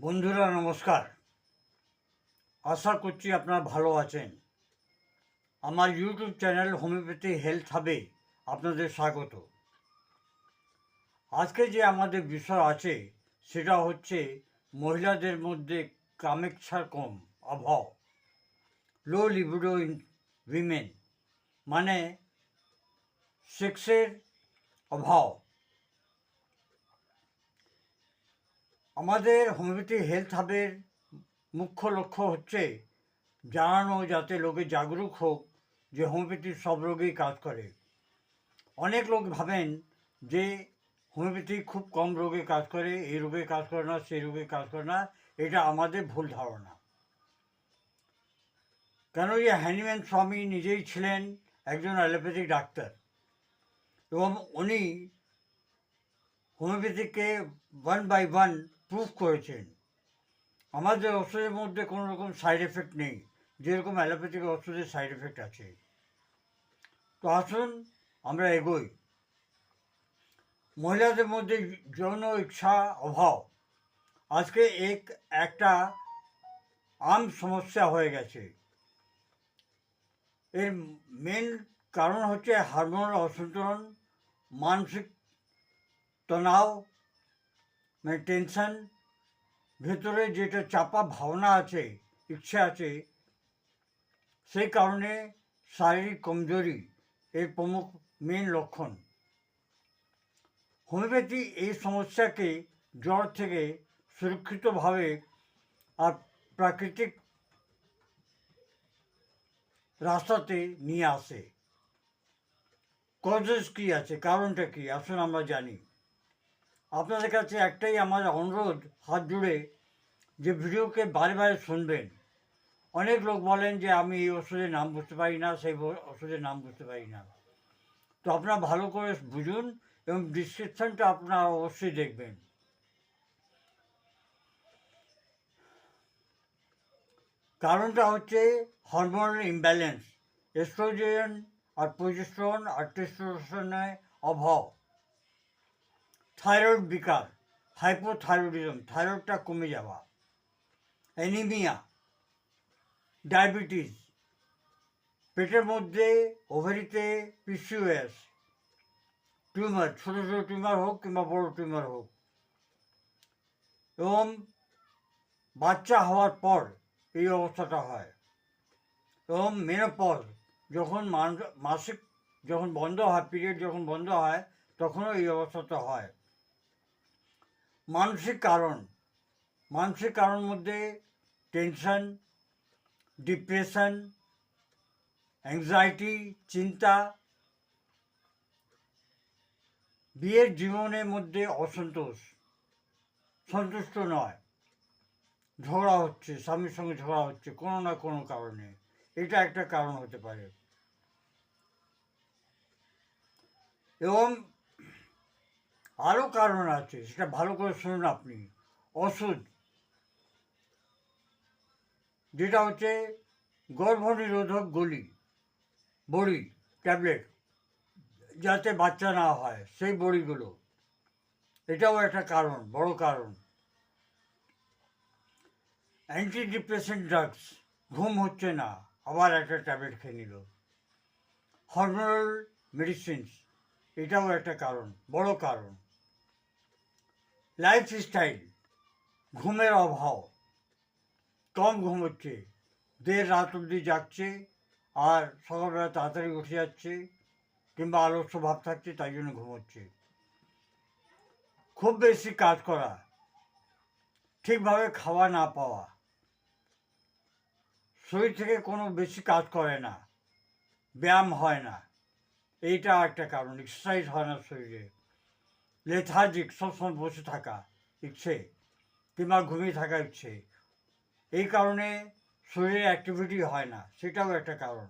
বন্ধুরা নমস্কার। আশা করছি আপনারা ভালো আছেন। আমার ইউটিউব চ্যানেল হোমিওপ্যাথি হেলথ হাবে আপনাদের স্বাগত। আজকে যে আমাদের বিষয় আছে সেটা হচ্ছে মহিলাদের মধ্যে কামেচ্ছার কম অভাব, লো লিবিডো ইন উইমেন, মানে সেক্সের অভাব। আমাদের হোমিওপ্যাথি হেলথ হাবের মুখ্য লক্ষ্য হচ্ছে জানানো, যাতে লোকে জাগরুক হোক যে হোমিওপ্যাথি সব রোগেই কাজ করে। অনেক লোক ভাবেন যে হোমিওপ্যাথি খুব কম রোগে কাজ করে, এই রোগে কাজ করে না, সেই রোগে কাজ করে না। এটা আমাদের ভুল ধারণা। কেন, যে হ্যানিম্যান স্বামী নিজেই ছিলেন একজন অ্যালোপ্যাথিক ডাক্তার এবং উনি হোমিওপ্যাথিকে ওয়ান বাই ওয়ান প্রুভ করেছেন। আমাদের ওষুধের মধ্যে কোনো রকম সাইড এফেক্ট নেই, যেরকম অ্যালোপ্যাথিক ওষুধের সাইড এফেক্ট আছে। তো আসুন আমরা এগোই। মহিলাদের মধ্যে যৌন ইচ্ছা অভাব আজকে একটা আম সমস্যা হয়ে গেছে। এর মেন কারণ হচ্ছে হরমোনাল অসন্তরণ, মানসিক তনাও, মানে টেনশন, ভেতরে যেটা চাপা ভাবনা আছে, ইচ্ছা আছে, সেই কারণে শারীরিক কমজোরি এর প্রমুখ মেন লক্ষণ। হোমিওপ্যাথি এই সমস্যাকে জড় থেকে সুরক্ষিতভাবে আর প্রাকৃতিক রাস্তাতে নিয়ে আসে। কজেস কী আছে, কারণটা কী, আসুন আমরা জানি। আপনাদের কাছে একটাই আমার অনুরোধ, হাত জুড়ে, যে ভিডিওকে বারে বারে শুনবেন। অনেক লোক বলেন যে আমি এই ওষুধের নাম বুঝতে পারি না, সেই ওষুধের নাম বুঝতে পারি না। তো আপনারা ভালো করে বুঝুন এবং ডিসক্রিপশানটা আপনারা অবশ্যই দেখবেন। কারণটা হচ্ছে হরমোনাল ইমব্যালেন্স, এস্ট্রোজেন আর প্রোজেস্টেরন আর টেস্টোস্টেরনের অভাব, থাইরয়েড বিকার, হাইপোথাইরয়েডিজম, থাইরয়েডটা কমে যাওয়া, অ্যানিমিয়া, ডায়াবেটিস, পেটের মধ্যে ওভারিতে পিসিওএস, টিউমার, ছোটো ছোটো টিউমার হোক কিংবা বড় টিউমার হোক, এবং বাচ্চা হওয়ার পর এই অবস্থাটা হয়, এবং মেনোপজ, যখন মাসিক যখন বন্ধ হয়, পিরিয়ড যখন বন্ধ হয়, তখনও এই অবস্থাটা হয়। মানসিক কারণ মধ্যে টেনশন, ডিপ্রেশন, অ্যাংজাইটি, চিন্তা, বিয়ের জীবনের মধ্যে সন্তুষ্ট নয়, ঝগড়া হচ্ছে, স্বামীর সঙ্গে ঝগড়া হচ্ছে কোনো না কোনো কারণে, এটা একটা কারণ হতে পারে। এবং আরও কারণ আছে, সেটা ভালো করে শুনুন আপনি। ওষুধ, যেটা হচ্ছে গর্ভনিরোধক বড়ি, ট্যাবলেট, যাতে বাচ্চা না হয়, সেই বড়িগুলো, এটাও একটা কারণ, বড় কারণ। অ্যান্টি ডিপ্রেশন ড্রাগস, ঘুম হচ্ছে না, আবার একটা ট্যাবলেট খেয়ে নিল। হরমোনাল মেডিসিনস, এটাও একটা কারণ, বড় কারণ। লাইফস্টাইল, ঘুমের অভাব, কম ঘুম হচ্ছে, দেড় রাত অবধি জাগছে আর সকালবেলা তাড়াতাড়ি উঠে যাচ্ছে, কিংবা আলস্য ভাব থাকছে, তাই জন্য ঘুমোচ্ছে। খুব বেশি কাজ করা, ঠিকভাবে খাওয়া না পাওয়া, শরীর থেকে কোনো বেশি কাজ করে না, ব্যায়াম হয় না, এইটা একটা কারণ। এক্সারসাইজ হয় না শরীরে, লেথার্জিক, সবসময় বসে থাকা ইচ্ছে কিংবা ঘুমিয়ে থাকা ইচ্ছে, এই কারণে শরীরে অ্যাক্টিভিটি হয় না, সেটাও একটা কারণ।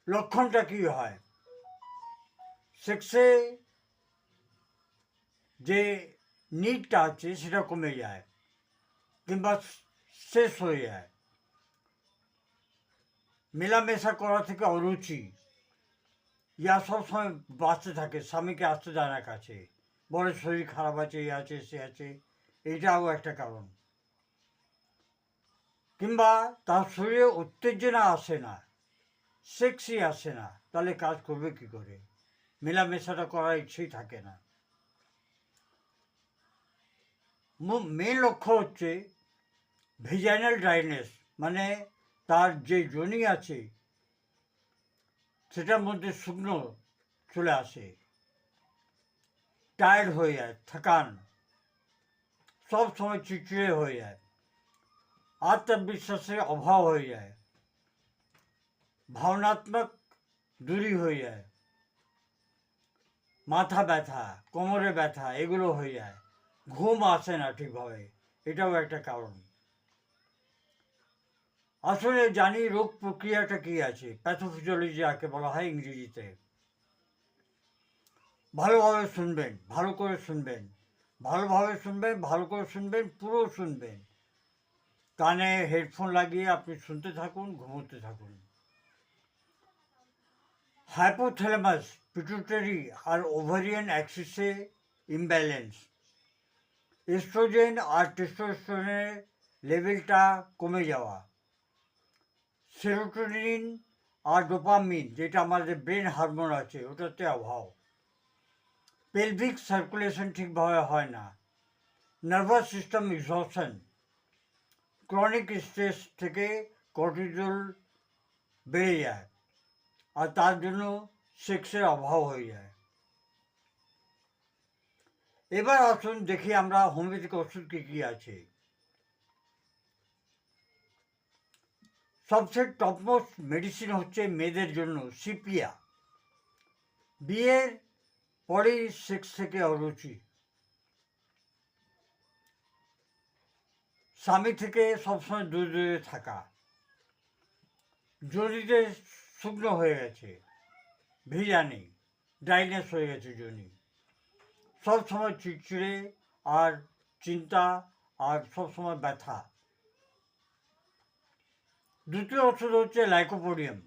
লক্ষণটা কী হয়? সেক্সে যে নিডটা আছে সেটা কমে যায় কিংবা শেষ হয়ে যায়, মেলামেশা করা থেকে অরুচি, ইয়া সবসময় বাঁচতে থাকে, স্বামীকে আসতে দেয় না কাছে, বলে শরীর খারাপ আছে, এই আছে সে আছে, এইটাও একটা কারণ। কিংবা তার শরীরে উত্তেজনা আসে না, সেক্সি আসে না, তাহলে কাজ করবে কি করে? মেলামেশাটা করার ইচ্ছেই থাকে না। মেন লক্ষ্য হচ্ছে ভেজাইনাল ড্রাইনেস, মানে তার যে যোনি আছে সেটার মধ্যে শুকনো চলে আসে, টায়ার্ড হয়ে যায়, থকান, সব সময় চিড়চিড়ে হয়ে যায়, আত্মবিশ্বাসের অভাব হয়ে যায়, ভাবনাত্মক দূরী হয়ে যায়, মাথা ব্যথা, কোমরে ব্যথা, এগুলো হয়ে যায়, ঘুম আসে না ঠিকভাবে, এটাও একটা কারণ। আসলে জানি রোগ প্রক্রিয়াটা কি আছে, প্যাথোফিজিওলজি যাকে বলা হয় ইংরেজিতে। ভালোভাবে শুনবেন, ভালো করে শুনবেন, ভালোভাবে শুনবেন, ভালো করে শুনবেন, পুরো শুনবেন। কানে হেডফোন লাগিয়ে আপনি শুনতে থাকুন, ঘুমোতে থাকুন। হাইপোথ্যালামাস, পিটুইটারি আর ওভারিয়ান অ্যাক্সিসে ইমব্যালেন্স, এস্ট্রোজেন আর টেস্টোস্টেরনের লেভেলটা কমে যাওয়া, সেরোটোনিন আর ডোপামিন যেটা আমাদের ব্রেন হারমোন আছে ওটাতে অভাব, পেলভিক সার্কুলেশন ঠিকভাবে হয় না, nervous system exhaustion, chronic stress থেকে কর্টিজল বেড়ে যায়, আর তার জন্য সেক্সের অভাব হয়ে যায়। এবার আসুন দেখি আমরা হোমিওপ্যাথিক ওষুধ কী কী আছে। সবচেয়ে টপমোস্ট মেডিসিন হচ্ছে মেয়েদের জন্য সিপিয়া। বিয়ের পরেই সেক্স থেকে অরুচি, স্বামী থেকে সবসময় দূরে দূরে থাকা, জনিতে শুকনো হয়ে গেছে, ভিজা নেই, ড্রাইনেস হয়ে গেছে জনি, সবসময় চিড়চিড়ে আর চিন্তা আর সবসময় ব্যথা। দ্বিতীয় ওষুধ হচ্ছে লাইকোপোডিয়াম।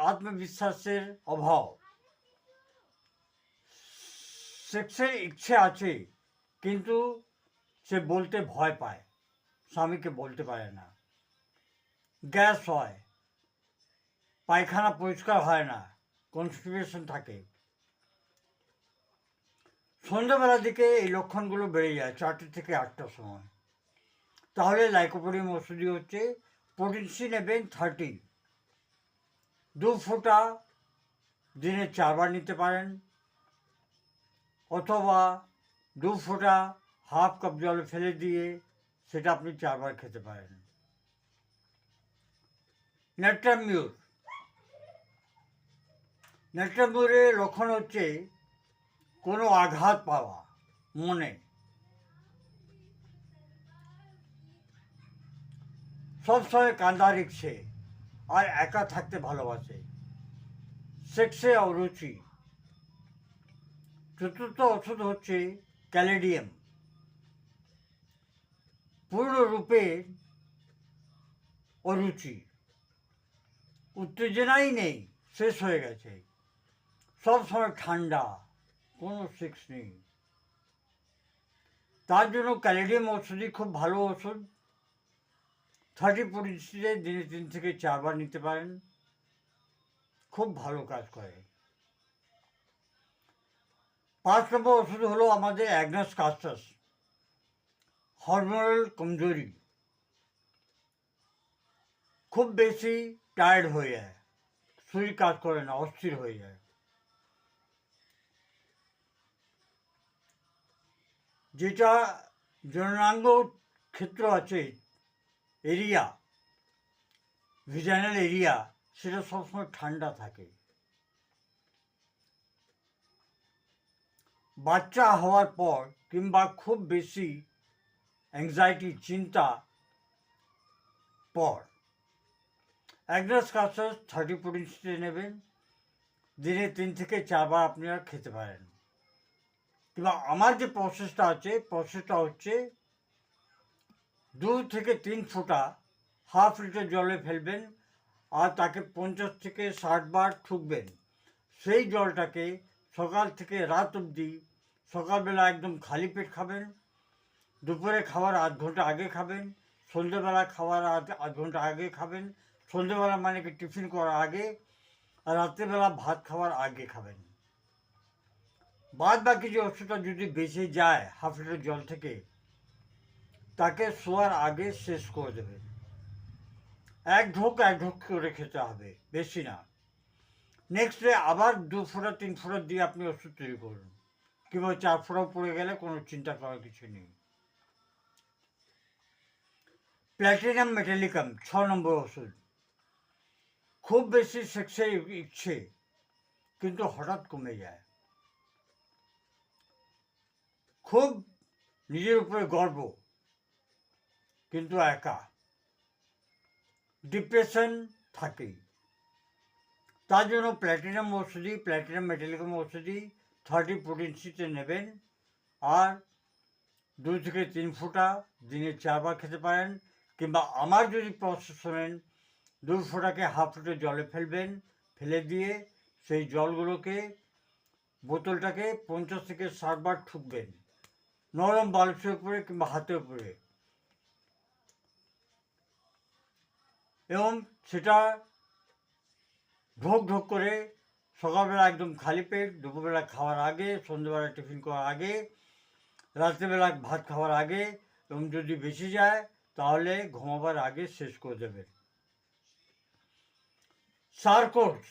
আত্মবিশ্বাসের অভাব, সেক্সের ইচ্ছে আছে কিন্তু সে বলতে ভয় পায়, স্বামীকে বলতে পারে না, গ্যাস হয়, পায়খানা পরিষ্কার হয় না, কনস্টিপেশন থাকে। সন্ধ্যাবেলার দিকে এই লক্ষণগুলো বেড়ে যায় 4টে থেকে 8টার সময়। তাহলে লাইকোপোডিয়াম ওষুধই হচ্ছে। পোটেন্সি নেবেন 30, 2 ফোঁটা দিনে 4বার নিতে পারেন, অথবা 2 ফোঁটা হাফ কাপ জলে ফেলে দিয়ে সেটা আপনি 4বার খেতে পারেন। ন্যাট্রামিউর, ন্যাট্রামিউরের লক্ষণ হচ্ছে কোনো আঘাত পাওয়া মনে, সবসময় কান্দার ইচ্ছে আর একা থাকতে ভালোবাসে, সেক্সে অরুচি। চতুর্থ ওষুধ হচ্ছে ক্যালেডিয়াম। পূর্ণরূপে অরুচি, উত্তেজনাই নেই, শেষ হয়ে গেছে, সব সময় ঠান্ডা, কোনো সেক্স নেই। তার জন্য ক্যালেডিয়াম ওষুধই খুব ভালো ওষুধ। 30 পরিস্থিতিতে দিনে 3 থেকে 4বার নিতে পারেন, খুব ভালো কাজ করে। 5 নম্বর ওষুধ হলো আমাদের অ্যাগনাস কাস্টাস, হরমোনাল কমজোরি, খুব বেশি টায়ার্ড হয়ে যায়, শরীর কাজ করে না, অস্থির হয়ে যায়। যেটা যৌনাঙ্গ ক্ষেত্র আছে, এরিয়া, ভিজাইনাল এরিয়া, সেটা সবসময় ঠান্ডা থাকে। বাচ্চা হওয়ার পর কিংবা খুব বেশি অ্যাংজাইটি, চিন্তা পর অ্যাগনাস কাস্টাস 30 পরিস্থিতি নেবেন, দিনে 3 থেকে 4বার আপনারা খেতে পারেন। কিংবা আমার যে প্রসেসটা আছে, প্রসেসটা হচ্ছে 2 থেকে 3 ফোঁটা হাফ লিটার জলে ফেলবেন আর তাকে 50 থেকে 60বার ঠুকবেন। সেই জলটাকে সকাল থেকে রাত অবধি সকালবেলা একদম খালি পেট খাবেন, দুপুরে খাওয়ার আধ ঘন্টা আগে খাবেন, সন্ধ্যেবেলা খাওয়ার আধ ঘন্টা আগে খাবেন, সন্ধ্যেবেলা মানে কি টিফিন করার আগে, আর রাত্রেবেলা ভাত খাওয়ার আগে খাবেন। বাদ বাকি যে ওষুধটা যদি বেঁচে যায় হাফ লিটার জল থেকে, তাকে শোয়ার আগে শেষ করে দেবেন। এক ঢোক করে খেতে হবে, বেশি না। নেক্সট ডে আবার 2 ফোঁটা 3 ফোঁটা দিয়ে আপনি ওষুধ তৈরি করুন, কিংবা 4 ফোঁটাও পড়ে গেলে কোনো চিন্তা করার কিছু নেই। প্ল্যাটিনাম মেটালিকাম 6 নম্বর ওষুধ। খুব বেশি সেক্সের ইচ্ছে কিন্তু হঠাৎ কমে যায়, খুব নিজের উপরে গর্ব কিন্তু একা, ডিপ্রেশন থাকেই, তার জন্য প্ল্যাটিনাম মেটালিকাম ওষুধই 30 প্রোটিন সিতে নেবেন। আর 2 থেকে 3 ফোঁটা দিনে 4 বার খেতে পারেন, কিংবা আমার যদি প্রসেস শোনেন, 2 ফোঁটাকে হাফ লিটার জলে ফেলবেন, ফেলে দিয়ে সেই জলগুলোকে বোতলটাকে 50 থেকে 60 বার ঠুকবেন নরম বালিশের উপরে কিংবা হাতের উপরে, এবং সেটা ঢোক ঢোক করে সকালবেলা একদম খালি পেট, দুপুরবেলা খাওয়ার আগে, সন্ধ্যেবেলা টিফিন করার আগে, রাত্রেবেলা ভাত খাওয়ার আগে, এবং যদি বেশি যায় তাহলে ঘুমাবার আগে শেষ করে দেবেন। সারকোর্স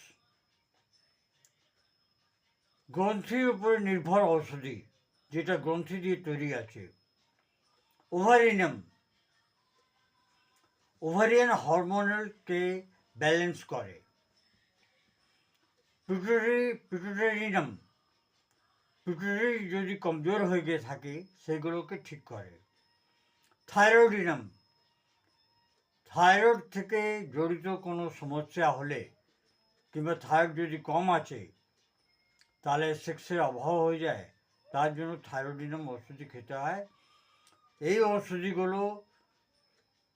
গ্রন্থির উপরে নির্ভর ঔষধি, যেটা গ্রন্থি দিয়ে তৈরি আছে। ওভারিয়ান হরমোনালকে ব্যালেন্স করে। পিটুটারি যদি কমজোর হয়ে গিয়ে থাকে সেগুলোকে ঠিক করে। থাইরয়েড থেকে জড়িত কোনো সমস্যা হলে, কিংবা থাইরয়েড যদি কম আছে তাহলে সেক্সের অভাব হয়ে যায়, তার জন্য থাইরয়েডিনাম ওষুধি খেতে হয়। এই ওষুধিগুলো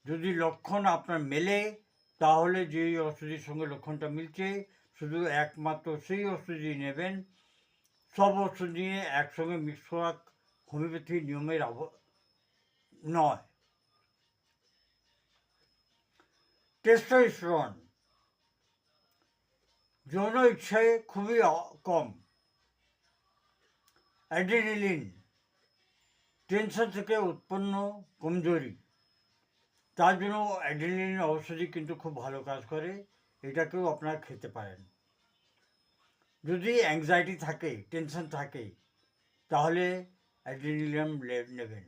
যদি লক্ষণ আপনার মেলে, তাহলে যেই ওষুধির সঙ্গে লক্ষণটা মিলছে শুধু একমাত্র সেই ওষুধই নেবেন। সব ওষুধ নিয়ে একসঙ্গে মিক্স করা হোমিওপ্যাথি নিয়মের নয়। টেস্টোস্টেরন যৌন ইচ্ছায় খুবই কম। অ্যাড্রিনালিন টেনশন থেকে উৎপন্ন কমজোরি, তার জন্য অ্যাড্রিনালিন ঔষধি কিন্তু খুব ভালো কাজ করে, এটাকেও আপনারা খেতে পারেন। যদি অ্যাংজাইটি থাকে, টেনশন থাকে, তাহলে অ্যাড্রিনালিন নেবেন।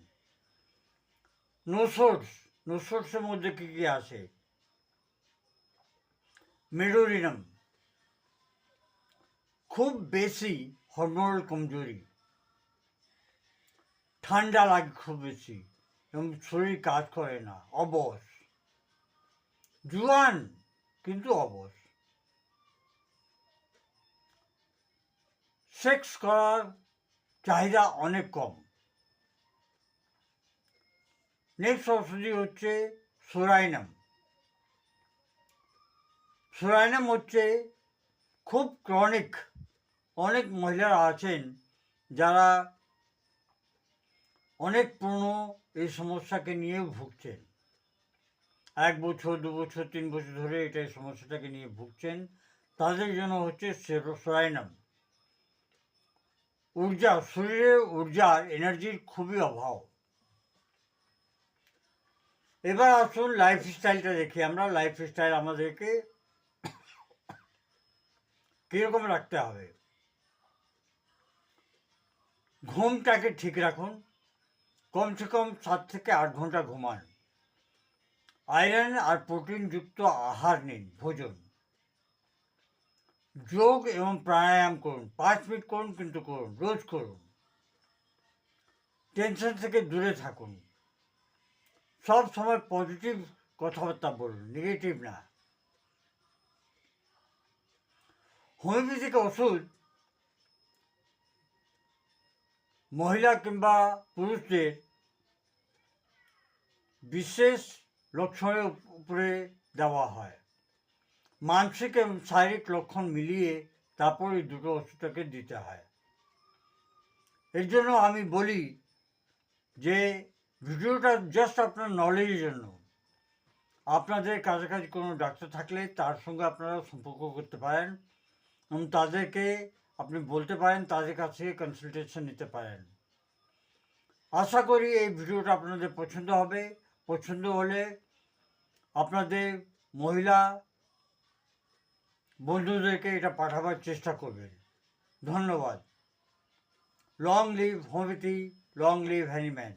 নোসোর্সের মধ্যে কী কী আছে? মেডোরিনাম খুব বেশি হরমোনাল কমজোরি, ঠান্ডা লাগে খুব বেশি এবং শরীর কাজ করে না, অবশ, জুয়ান কিন্তু অবশ, সেক্স করার চাহিদা অনেক কম। নেক্সট ওষুধি হচ্ছে সোরাইনাম হচ্ছে খুব ক্রনিক। অনেক মহিলারা আছেন যারা অনেক পুরনো এই সমস্যাকে নিয়েও ভুগছেন, 1 বছর 2 বছর 3 বছর ধরে এই সমস্যাটাকে নিয়ে ভুগছেন, তাদের জন্য হচ্ছে সোরাইনাম। শরীরের ঊর্জার এনার্জির খুবই অভাব। এবার আসুন লাইফস্টাইলটা দেখি আমরা। লাইফস্টাইল আমাদেরকে কীরকম রাখতে হবে। ঘুমটাকে ঠিক রাখুন, কমসে কম 7 থেকে 8 ঘন্টা ঘুমান। আয়রন আর প্রোটিনযুক্ত আহার নিন, ভোজন। যোগ এবং প্রাণায়াম করুন, 5 মিনিট করুন কিন্তু করুন, রোজ করুন। টেনশন থেকে দূরে থাকুন, সব সময় পজিটিভ কথাবার্তা বলুন, নেগেটিভ না। হোমিওপ্যাথিক ওষুধ মহিলা কিংবা পুরুষদের বিশেষ লক্ষণের উপরে দেওয়া হয়, মানসিক এবং শারীরিক লক্ষণ মিলিয়ে তারপর এই দুটো ওষুধটাকে দিতে হয়। এর জন্য আমি বলি যে ভিডিওটা জাস্ট আপনার নলেজের জন্য। আপনাদের কাছাকাছি কোনো ডাক্তার থাকলে তার সঙ্গে আপনারা সম্পর্ক করতে পারেন এবং তাদেরকে আপনি বলতে পারেন, তাদের কাছ থেকে কনসালটেশন নিতে পারেন। আশা করি এই ভিডিওটা আপনাদের পছন্দ হবে। পছন্দ হলে আপনাদের মহিলা বন্ধুদেরকে এটা পাঠাবার চেষ্টা করবেন। ধন্যবাদ। Long live homeopathy, long live Hahnemann.